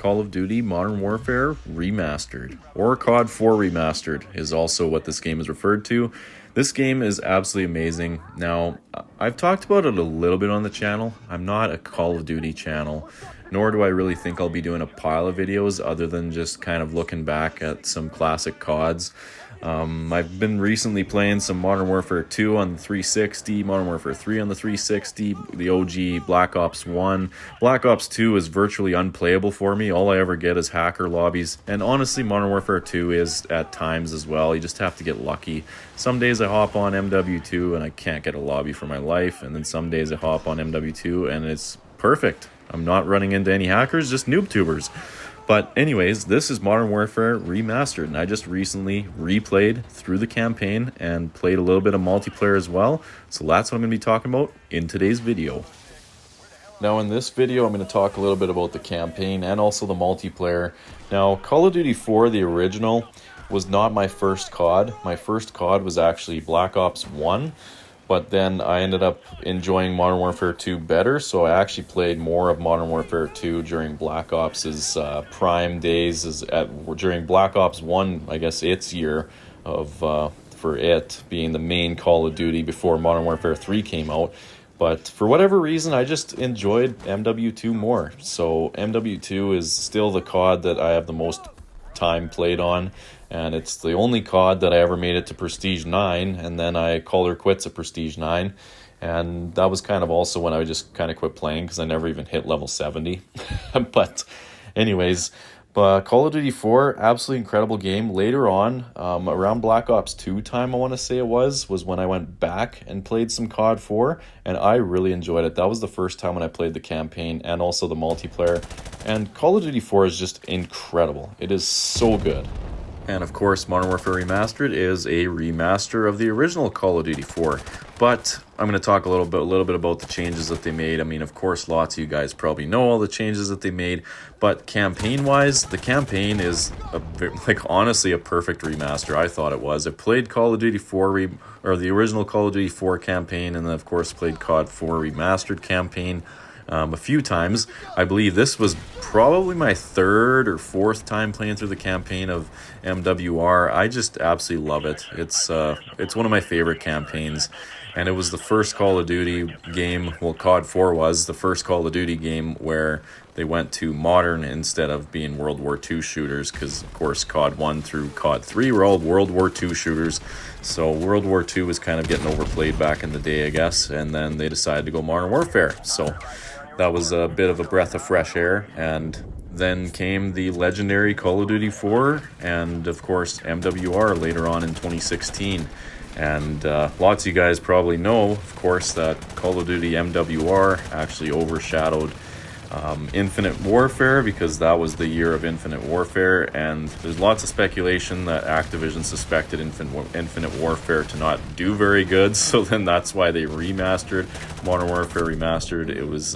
Call of Duty Modern Warfare Remastered, or COD 4 Remastered is also what this game is referred to. This game is absolutely amazing. Now, I've talked about it a little bit on the channel. I'm not a Call of Duty channel, nor do I really think I'll be doing a pile of videos other than just kind of looking back at some classic CODs. I've been recently playing some Modern Warfare 2 on the 360, Modern Warfare 3 on the 360, the OG Black Ops 1. Black Ops 2 is virtually unplayable for me. All I ever get is hacker lobbies. And honestly, Modern Warfare 2 is at times as well. You just have to get lucky. Some days I hop on MW2 and I can't get a lobby for my life. And then some days I hop on MW2 and it's perfect. I'm not running into any hackers, just noob tubers. But anyways, this is Modern Warfare Remastered, and I just recently replayed through the campaign and played a little bit of multiplayer as well. So that's what I'm going to be talking about in today's video. Now in this video, I'm going to talk a little bit about the campaign and also the multiplayer. Now, Call of Duty 4, the original, was not my first COD. My first COD was actually Black Ops 1. But then I ended up enjoying Modern Warfare 2 better, so I actually played more of Modern Warfare 2 during Black Ops' prime days. During Black Ops 1, I guess its year of for it being the main Call of Duty before Modern Warfare 3 came out. But for whatever reason, I just enjoyed MW2 more. So MW2 is still the COD that I have the most time played on, and it's the only COD that I ever made it to Prestige 9, and then I called her quits at Prestige 9, and that was kind of also when I just kind of quit playing because I never even hit level 70. But anyways, Call of Duty 4, absolutely incredible game. Later on, around Black Ops 2 time, I want to say it was when I went back and played some COD 4, and I really enjoyed it. That was the first time when I played the campaign and also the multiplayer. And Call of Duty 4 is just incredible. It is so good. And of course, Modern Warfare Remastered is a remaster of the original Call of Duty 4. But I'm going to talk a little bit about the changes that they made. I mean, of course, lots of you guys probably know all the changes that they made. But campaign-wise, the campaign is, honestly, a perfect remaster. I thought it was. I played Call of Duty 4, or the original Call of Duty 4 campaign, and then, of course, played COD 4 Remastered campaign a few times. I believe this was probably my third or fourth time playing through the campaign of MWR. I just absolutely love it. It's one of my favorite campaigns, and it was the first Call of Duty game, well, COD 4 was the first Call of Duty game where they went to modern instead of being World War II shooters, because of course COD 1 through COD 3 were all World War II shooters. So World War II was kind of getting overplayed back in the day, I guess, and then they decided to go Modern Warfare. So that was a bit of a breath of fresh air, and then came the legendary Call of Duty 4 and, of course, MWR later on in 2016. And lots of you guys probably know, of course, that Call of Duty MWR actually overshadowed Infinite Warfare, because that was the year of Infinite Warfare, and there's lots of speculation that Activision suspected Infinite Warfare to not do very good, so then that's why they remastered Modern Warfare Remastered. It was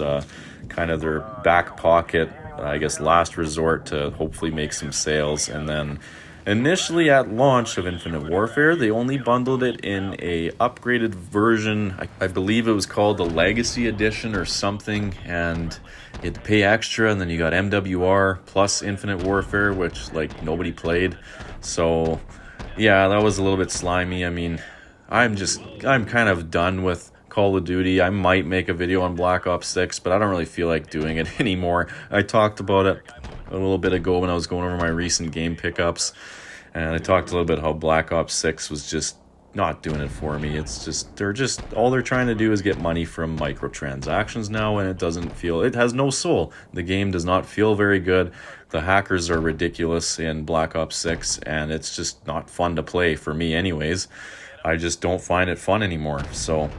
kind of their back pocket, I guess, last resort to hopefully make some sales. And then initially at launch of Infinite Warfare, they only bundled it in a upgraded version. I believe it was called the Legacy Edition or something, and you had to pay extra, and then you got MWR plus Infinite Warfare, which nobody played. So yeah, that was a little bit slimy. I mean, I'm kind of done with Call of Duty. I might make a video on Black Ops 6, but I don't really feel like doing it anymore. I talked about it a little bit ago when I was going over my recent game pickups, and I talked a little bit how Black Ops 6 was just not doing it for me. It's just all they're trying to do is get money from microtransactions now, and it has no soul. The game does not feel very good. The hackers are ridiculous in Black Ops 6, and it's just not fun to play for me anyways. I just don't find it fun anymore. So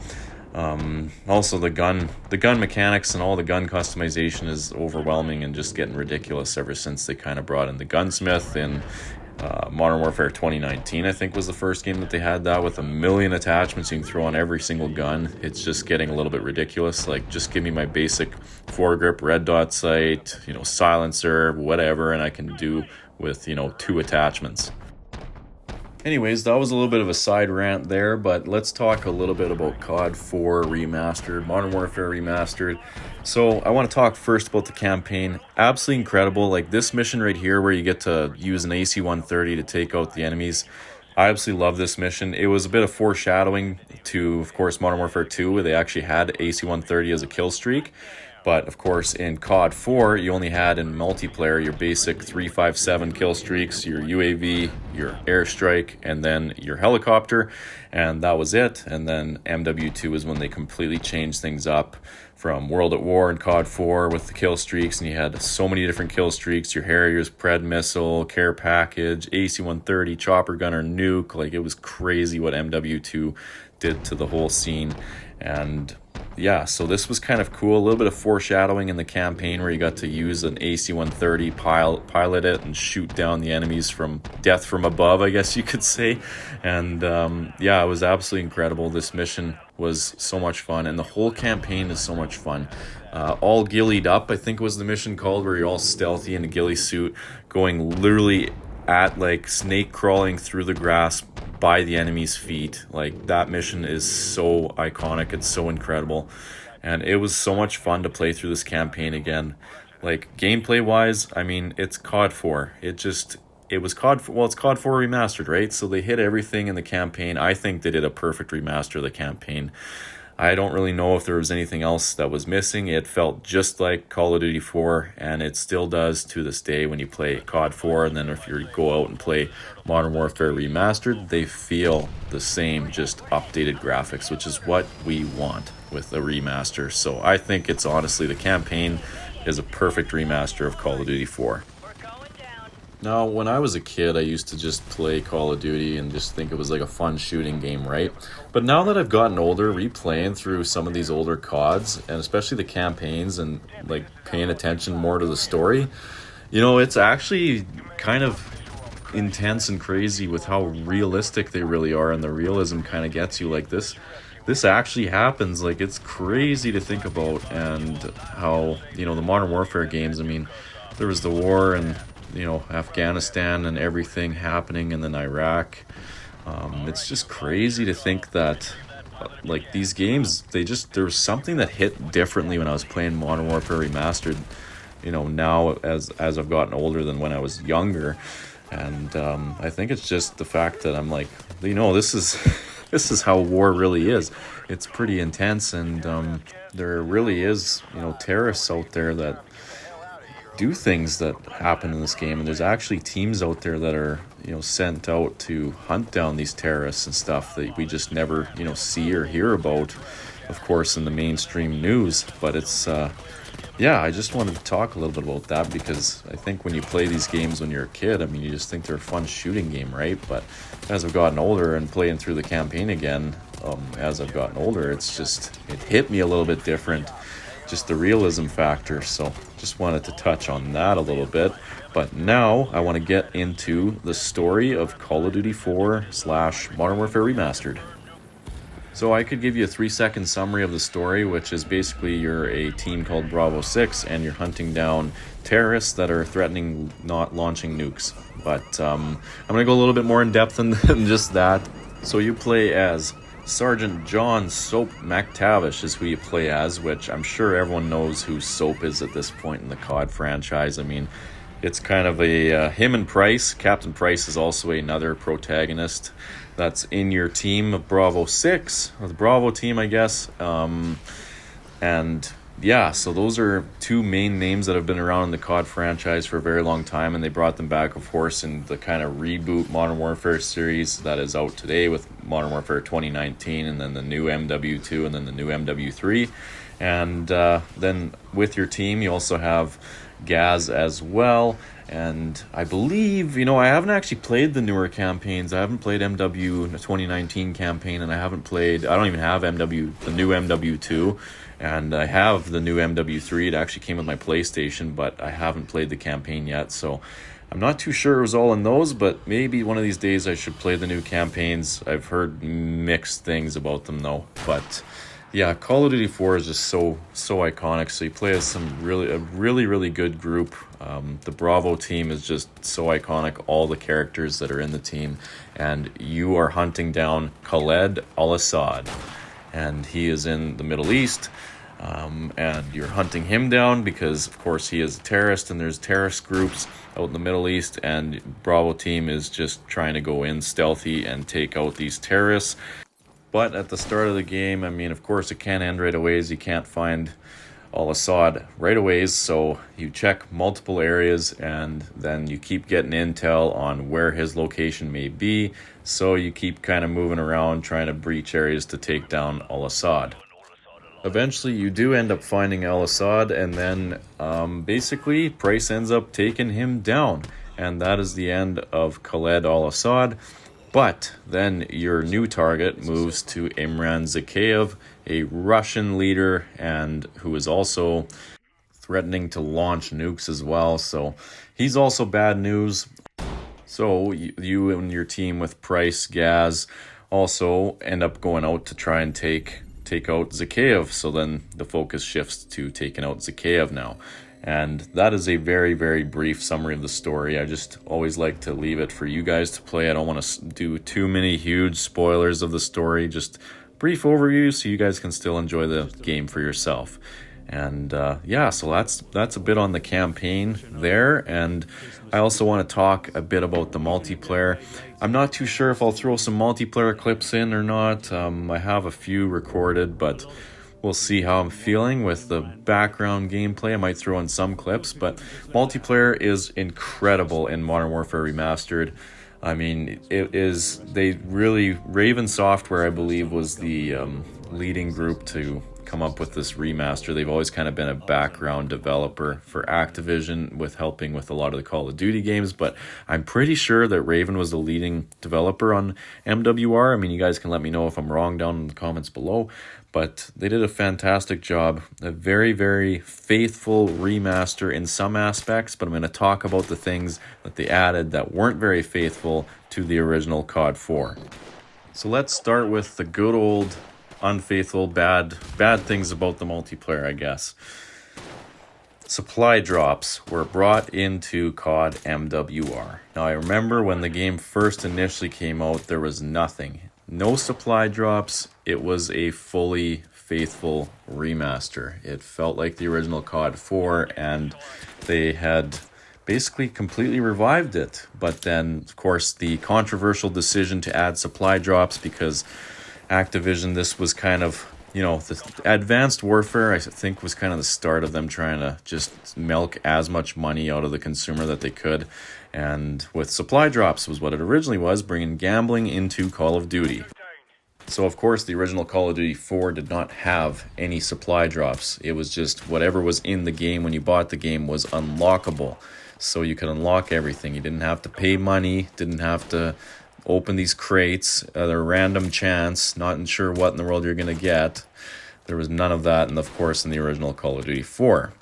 also the gun mechanics and all the gun customization is overwhelming and just getting ridiculous ever since they kind of brought in the gunsmith in Modern Warfare 2019, I think, was the first game that they had that with 1 million attachments you can throw on every single gun. It's just getting a little bit ridiculous. Just give me my basic foregrip, red dot sight, silencer, whatever, and I can do with 2 attachments. Anyways, that was a little bit of a side rant there, but let's talk a little bit about COD 4 Remastered, Modern Warfare Remastered. So I want to talk first about the campaign. Absolutely incredible. Like this mission right here where you get to use an AC-130 to take out the enemies. I absolutely love this mission. It was a bit of foreshadowing to, of course, Modern Warfare 2, where they actually had AC-130 as a kill streak. But of course, in COD 4, you only had in multiplayer your basic 357 kill streaks, your UAV, your airstrike, and then your helicopter, and that was it. And then MW2 is when they completely changed things up from World at War and COD 4 with the kill streaks, and you had so many different kill streaks, your Harriers, Pred missile, care package, AC-130, chopper gunner, nuke. Like, it was crazy what MW2 did to the whole scene. And yeah, so this was kind of cool. A little bit of foreshadowing in the campaign where you got to use an AC-130, pilot it, and shoot down the enemies from death from above, I guess you could say. And yeah, it was absolutely incredible. This mission was so much fun, and the whole campaign is so much fun. All ghillied up, I think was the mission called, where you're all stealthy in a ghillie suit, going literally at like snake crawling through the grass by the enemy's feet. Like, that mission is so iconic. It's so incredible, and it was so much fun to play through this campaign again. Like, gameplay wise, I mean, it's COD 4. It was COD, well, it's COD 4 Remastered, right? So they hit everything in the campaign. I think they did a perfect remaster of the campaign. I don't really know if there was anything else that was missing. It felt just like Call of Duty 4, and it still does to this day when you play COD 4. And then if you go out and play Modern Warfare Remastered, they feel the same, just updated graphics, which is what we want with a remaster. So I think it's honestly, the campaign is a perfect remaster of Call of Duty 4. Now, when I was a kid, I used to just play Call of Duty and just think it was like a fun shooting game, right? But now that I've gotten older, replaying through some of these older CODs, and especially the campaigns, and like paying attention more to the story, you know, it's actually kind of intense and crazy with how realistic they really are, and the realism kind of gets you. Like, this actually happens. Like, it's crazy to think about. And how, you know, the Modern Warfare games, I mean, there was the war and, you know, Afghanistan and everything happening, and then Iraq. It's just crazy to think that like these games, there's something that hit differently when I was playing Modern Warfare Remastered, you know, now as I've gotten older than when I was younger. And I think it's just the fact that I'm like, you know, this is this is how war really is. It's pretty intense, and there really is, you know, terrorists out there that do things that happen in this game, and there's actually teams out there that are, you know, sent out to hunt down these terrorists and stuff that we just never, you know, see or hear about, of course, in the mainstream news. But it's yeah, I just wanted to talk a little bit about that, because I think when you play these games when you're a kid, I mean, you just think they're a fun shooting game, right? But as I've gotten older and playing through the campaign again, as I've gotten older, it hit me a little bit different, just the realism factor. So just wanted to touch on that a little bit. But now I want to get into the story of Call of Duty 4 / Modern Warfare Remastered. So I could give you a 3-second summary of the story, which is basically you're a team called Bravo 6, and you're hunting down terrorists that are threatening not launching nukes. But I'm going to go a little bit more in depth than just that. So you play as Sergeant John Soap McTavish is who you play as, which I'm sure everyone knows who Soap is at this point in the COD franchise. I mean, it's kind of a him and Price. Captain Price is also another protagonist that's in your team of Bravo 6, or the Bravo team, I guess. And yeah, so those are two main names that have been around in the COD franchise for a very long time, and they brought them back, of course, in the kind of reboot Modern Warfare series that is out today with Modern Warfare 2019, and then the new MW2, and then the new MW3. And then with your team, you also have Gaz as well. And I believe, you know, I haven't actually played the newer campaigns. I haven't played MW 2019 campaign, and I don't even have the new MW2, and I have the new MW3. It actually came with my PlayStation, but I haven't played the campaign yet, so I'm not too sure it was all in those, but maybe one of these days I should play the new campaigns. I've heard mixed things about them though. But Yeah, Call of Duty 4 is just so iconic. So you play as a really good group. The Bravo team is just so iconic. All the characters that are in the team, and you are hunting down Khaled al-Assad, and he is in the Middle East. And you're hunting him down because, of course, he is a terrorist, and there's terrorist groups out in the Middle East, and Bravo team is just trying to go in stealthy and take out these terrorists. But at the start of the game, I mean, of course, it can't end right away. You can't find al-Assad right away, so you check multiple areas, and then you keep getting intel on where his location may be. So you keep kind of moving around, trying to breach areas to take down al-Assad. Eventually, you do end up finding al-Assad, and then basically, Price ends up taking him down. And that is the end of Khaled al-Assad. But then your new target moves to Imran Zakhaev, a Russian leader, and who is also threatening to launch nukes as well. So he's also bad news. So you and your team with Price, Gaz, also end up going out to try and take out Zakhaev. So then the focus shifts to taking out Zakhaev now. And that is a very brief summary of the story. I just always like to leave it for you guys to play. I don't want to do too many huge spoilers of the story. Just brief overview so you guys can still enjoy the game for yourself. And yeah, so that's a bit on the campaign there. And I also want to talk a bit about the multiplayer. I'm not too sure if I'll throw some multiplayer clips in or not. I have a few recorded, but we'll see how I'm feeling with the background gameplay. I might throw in some clips, but multiplayer is incredible in Modern Warfare Remastered. I mean, Raven Software, I believe, was the leading group to come up with this remaster. They've always kind of been a background developer for Activision with helping with a lot of the Call of Duty games, but I'm pretty sure that Raven was the leading developer on MWR. I mean, you guys can let me know if I'm wrong down in the comments below, but they did a fantastic job. A very faithful remaster in some aspects, but I'm going to talk about the things that they added that weren't very faithful to the original COD 4. So let's start with the good old unfaithful, bad things about the multiplayer, I guess. Supply drops were brought into COD MWR. Now, I remember when the game first initially came out, there was nothing. No supply drops. It was a fully faithful remaster. It felt like the original COD 4, and they had basically completely revived it. But then, of course, the controversial decision to add supply drops, because Activision, this was kind of, the Advanced Warfare, I think, was kind of the start of them trying to just milk as much money out of the consumer that they could. And with supply drops was what it originally was, bringing gambling into Call of Duty. So, of course, the original Call of Duty 4 did not have any supply drops. It was just whatever was in the game when you bought the game was unlockable. So you could unlock everything. You didn't have to pay money, didn't have to open these crates at a random chance, not sure what in the world you're going to get. There was none of that, and of course, in the original Call of Duty 4.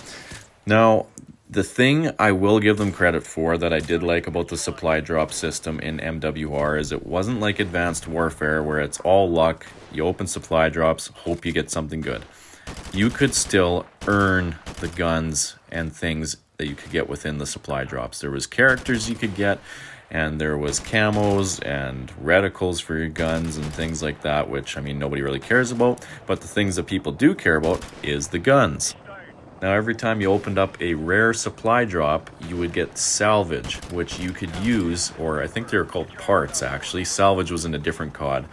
Now, the thing I will give them credit for that I did like about the supply drop system in MWR is it wasn't like Advanced Warfare where it's all luck. You open supply drops, hope you get something good. You could still earn the guns and things that you could get within the supply drops. There was characters you could get, and there was camos and reticles for your guns and things like that, which, I mean, nobody really cares about. But the things that people do care about is the guns. Now, every time you opened up a rare supply drop, you would get salvage, which you could use, or I think they were called parts, actually. Salvage was in a different COD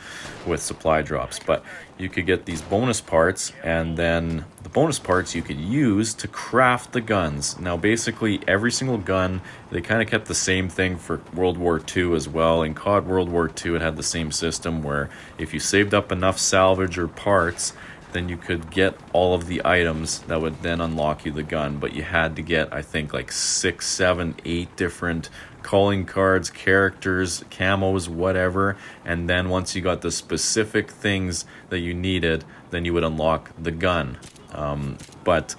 with supply drops, but you could get these bonus parts, and then the bonus parts you could use to craft the guns. Now, basically, every single gun, they kind of kept the same thing for World War II as well. In COD World War II, it had the same system where if you saved up enough salvage or parts, then you could get all of the items that would then unlock you the gun. But you had to get, I think, like 6, 7, 8 different calling cards, characters, camos, whatever. And then once you got the specific things that you needed, then you would unlock the gun. But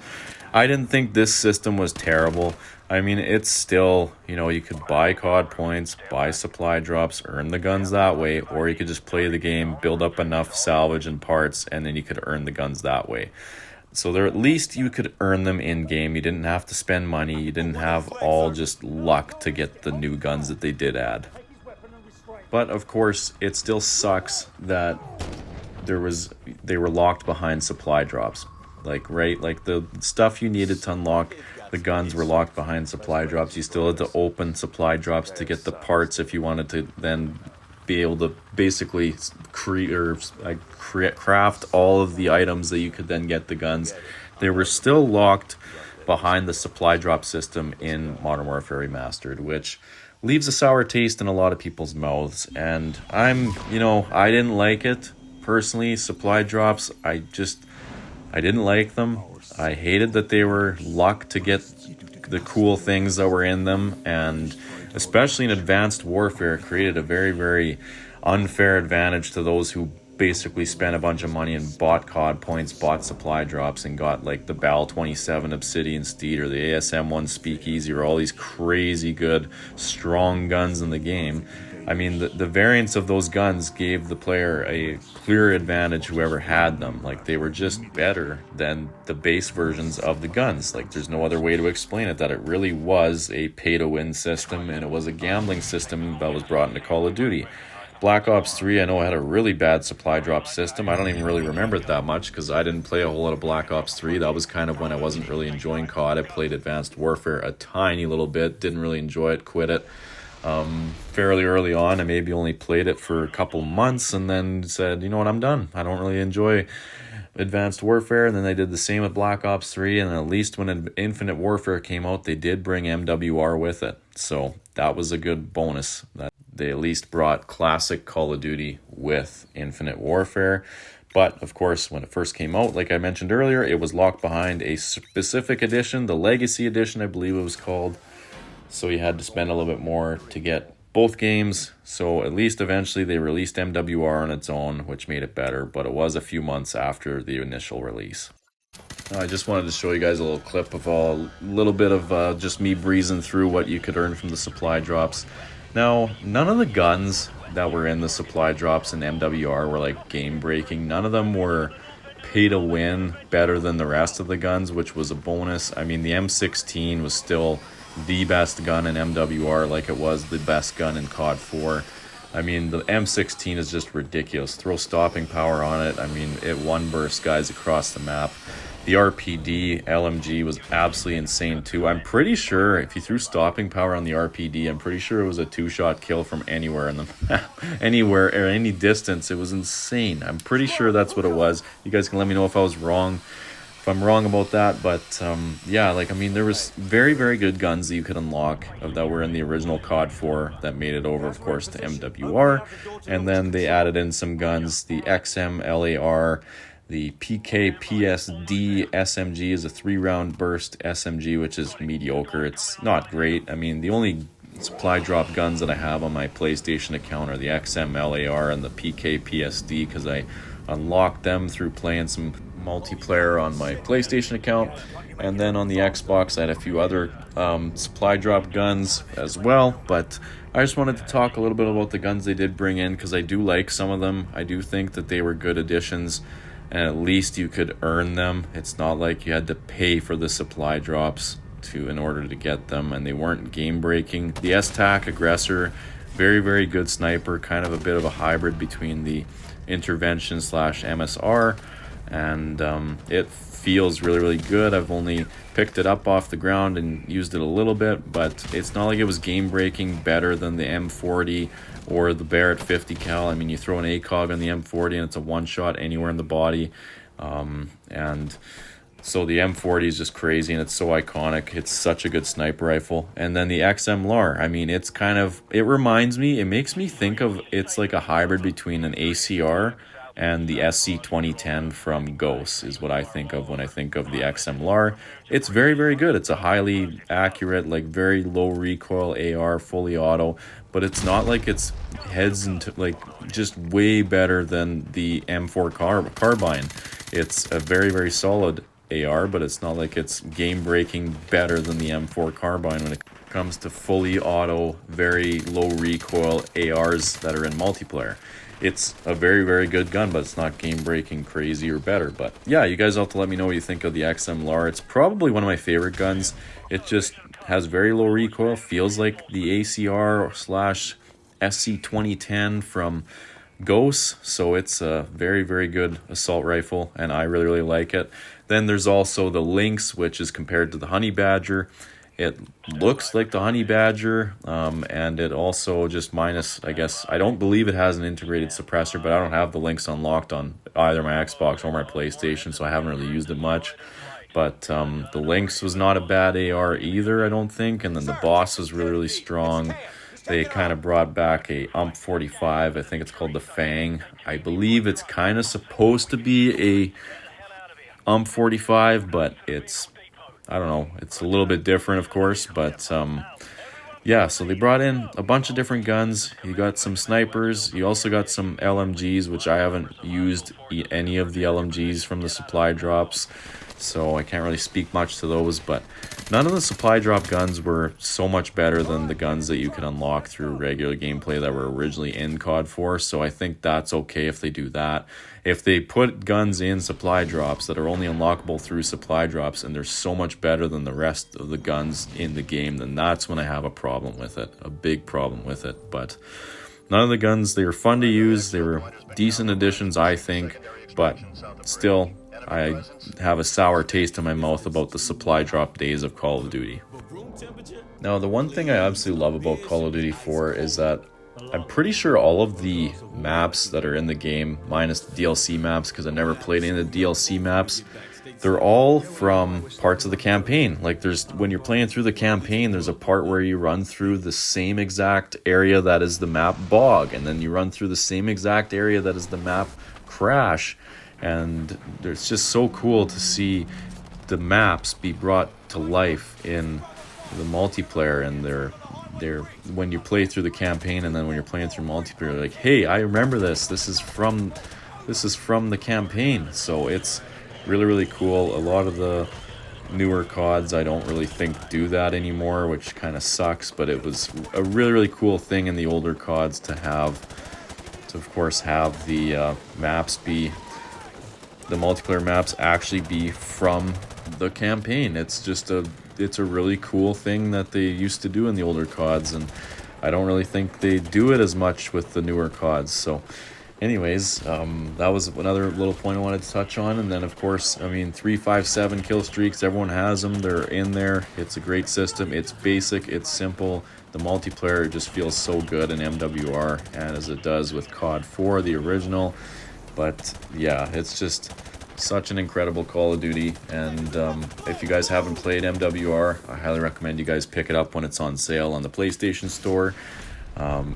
I didn't think this system was terrible. I mean, it's still, you know, you could buy COD points, buy supply drops, earn the guns that way, or you could just play the game, build up enough salvage and parts, and then you could earn the guns that way. So there, at least you could earn them in game. You didn't have to spend money. You didn't have all just luck to get the new guns that they did add. But of course, it still sucks that they were locked behind supply drops. Like, right, like the stuff you needed to unlock the guns were locked behind supply drops. You still had to open supply drops to get the parts if you wanted to then be able to basically craft all of the items that you could then get the guns. They were still locked behind the supply drop system in Modern Warfare Remastered, which leaves a sour taste in a lot of people's mouths. And I didn't like it personally. Supply drops, I didn't like them. I hated that they were luck to get the cool things that were in them, and especially in Advanced Warfare, created a very, very unfair advantage to those who basically spent a bunch of money and bought COD points, bought supply drops, and got like the BAL 27 Obsidian Steed or the ASM-1 Speakeasy or all these crazy good, strong guns in the game. I mean, the variants of those guns gave the player a clear advantage, whoever had them. Like, they were just better than the base versions of the guns. Like, there's no other way to explain it, that it really was a pay-to-win system, and it was a gambling system that was brought into Call of Duty. Black Ops 3, I know, had a really bad supply drop system. I don't even really remember it that much because I didn't play a whole lot of Black Ops 3. That was kind of when I wasn't really enjoying COD. I played Advanced Warfare a tiny little bit, didn't really enjoy it, quit it. Fairly early on. I maybe only played it for a couple months and then said, you know what, I'm done. I don't really enjoy Advanced Warfare. And then they did the same with Black Ops 3. And at least when Infinite Warfare came out, they did bring MWR with it. So that was a good bonus, that they at least brought classic Call of Duty with Infinite Warfare. But, of course, when it first came out, like I mentioned earlier, it was locked behind a specific edition, the Legacy Edition, I believe it was called. So you had to spend a little bit more to get both games. So at least eventually they released MWR on its own, which made it better. But it was a few months after the initial release. I just wanted to show you guys a little clip of a little bit of just me breezing through what you could earn from the supply drops. Now, none of the guns that were in the supply drops in MWR were like game breaking. None of them were pay to win better than the rest of the guns, which was a bonus. I mean, the M16 was still the best gun in MWR, like it was the best gun in COD 4. I mean, the M16 is just ridiculous. Throw stopping power on it. I mean, it one burst guys across the map. The RPD LMG was absolutely insane too. I'm pretty sure if you threw stopping power on the RPD, I'm pretty sure it was a 2-shot kill from anywhere in the map. Anywhere or any distance. It was insane. I'm pretty sure that's what it was. You guys can let me know if I was wrong. If I'm wrong about that, but yeah, like, I mean, there was very, very good guns that you could unlock that were in the original COD 4 that made it over, of course, to MWR, and then they added in some guns, the XM LAR, the PK PSD SMG is a 3-round burst SMG, which is mediocre. It's not great. I mean, the only supply drop guns that I have on my PlayStation account are the XM LAR and the PK PSD, because I unlocked them through playing some multiplayer on my PlayStation account. And then on the Xbox I had a few other supply drop guns as well, but I just wanted to talk a little bit about the guns they did bring in, because I do like some of them. I do think that they were good additions, and at least you could earn them. It's not like you had to pay for the supply drops in order to get them, and they weren't game breaking. The S-TAC Aggressor, very, very good sniper, kind of a bit of a hybrid between the intervention / MSR, and it feels really, really good. I've only picked it up off the ground and used it a little bit, but it's not like it was game breaking better than the M40 or the Barrett 50 cal. I mean, you throw an ACOG on the M40 and it's a one-shot anywhere in the body, and so the M40 is just crazy, and it's so iconic. It's such a good sniper rifle. And then the XM LAR, I mean, it's kind of, it reminds me, it makes me think of, it's like a hybrid between an ACR and the SC 2010 from Ghost is what I think of when I think of the XM LAR. It's very, very good. It's a highly accurate, like very low recoil AR, fully auto, but it's not like it's heads into, like, just way better than the M4 carbine. It's a very, very solid AR, but it's not like it's game-breaking better than the M4 carbine when it comes to fully auto, very low recoil ARs that are in multiplayer. It's a very, very good gun, but it's not game-breaking crazy or better. But yeah, you guys have to let me know what you think of the XMLR. It's probably one of my favorite guns. It just has very low recoil, feels like the ACR slash SC 2010 from Ghost, so it's a very, very good assault rifle, and I really, really like it. Then there's also the Lynx, which is compared to the Honey Badger. It looks like the Honey Badger, and it also just minus, I guess, I don't believe it has an integrated suppressor, but I don't have the Lynx unlocked on either my Xbox or my PlayStation, so I haven't really used it much. But the Lynx was not a bad AR either, I don't think, and then the Boss was really, really strong. They kind of brought back a UMP 45, I think it's called the Fang. I believe it's kind of supposed to be a UMP 45, but it's, I don't know, it's a little bit different, of course, but yeah, so they brought in a bunch of different guns. You got some snipers. You also got some LMGs, which I haven't used any of the LMGs from the supply drops, so I can't really speak much to those, but none of the supply drop guns were so much better than the guns that you could unlock through regular gameplay that were originally in COD 4, so I think that's okay if they do that. If they put guns in supply drops that are only unlockable through supply drops and they're so much better than the rest of the guns in the game, then that's when I have a problem with it, a big problem with it. But none of the guns, they were fun to use, they were decent additions, I think, but still, I have a sour taste in my mouth about the supply drop days of Call of Duty. Now, the one thing I absolutely love about Call of Duty 4 is that I'm pretty sure all of the maps that are in the game, minus the DLC maps, because I never played any of the DLC maps, they're all from parts of the campaign. Like when you're playing through the campaign, there's a part where you run through the same exact area that is the map Bog, and then you run through the same exact area that is the map Crash. And it's just so cool to see the maps be brought to life in the multiplayer, and they're when you play through the campaign and then when you're playing through multiplayer, like, hey, I remember this is from the campaign. So it's really, really cool. A lot of the newer CODs I don't really think do that anymore, which kind of sucks, but it was a really, really cool thing in the older CODs to of course have the maps be, the multiplayer maps actually be from the campaign. It's a really cool thing that they used to do in the older CODs, and I don't really think they do it as much with the newer CODs. So anyways, that was another little point I wanted to touch on. And then, of course, I mean, 357 kill streaks, everyone has them, they're in there. It's a great system, it's basic, it's simple. The multiplayer just feels so good in MWR, and as it does with COD 4, the original. But yeah, it's just such an incredible Call of Duty, and if you guys haven't played MWR, I highly recommend you guys pick it up when it's on sale on the PlayStation Store.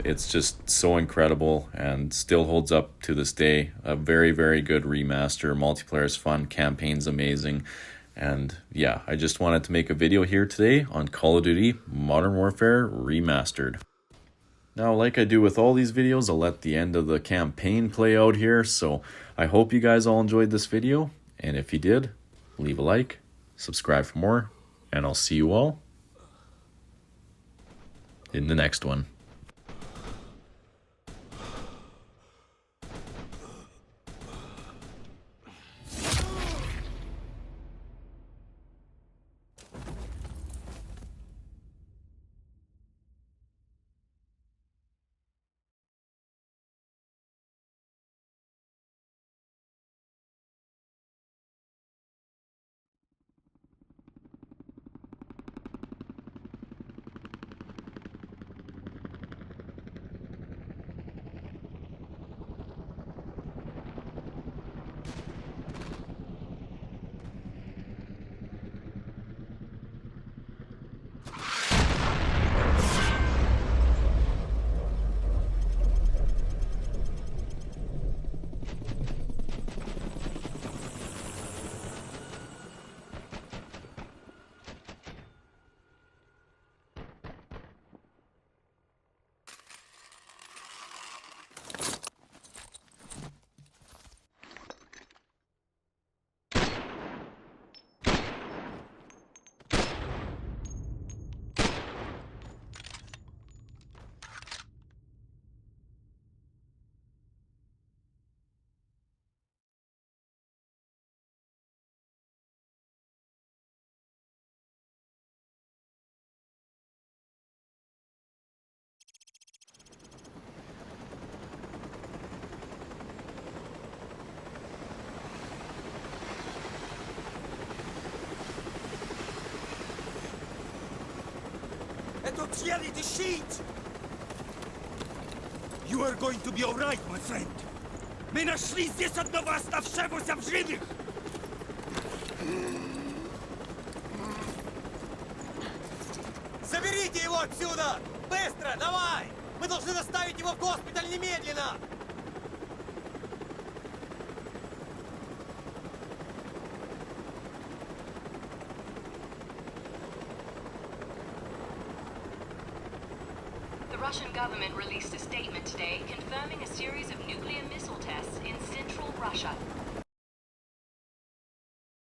It's just so incredible and still holds up to this day. A very, very good remaster. Multiplayer is fun, campaign's amazing, and yeah, I just wanted to make a video here today on Call of Duty Modern Warfare Remastered. Now, like I do with all these videos, I'll let the end of the campaign play out here, so I hope you guys all enjoyed this video, and if you did, leave a like, subscribe for more, and I'll see you all in the next one. don't yell the sheet! You are going to be alright, my friend. Мы нашли здесь одного оставшегося в живых! Заберите его отсюда! Быстро, давай! Мы должны доставить его в госпиталь немедленно! The Russian government released a statement today confirming a series of nuclear missile tests in central Russia.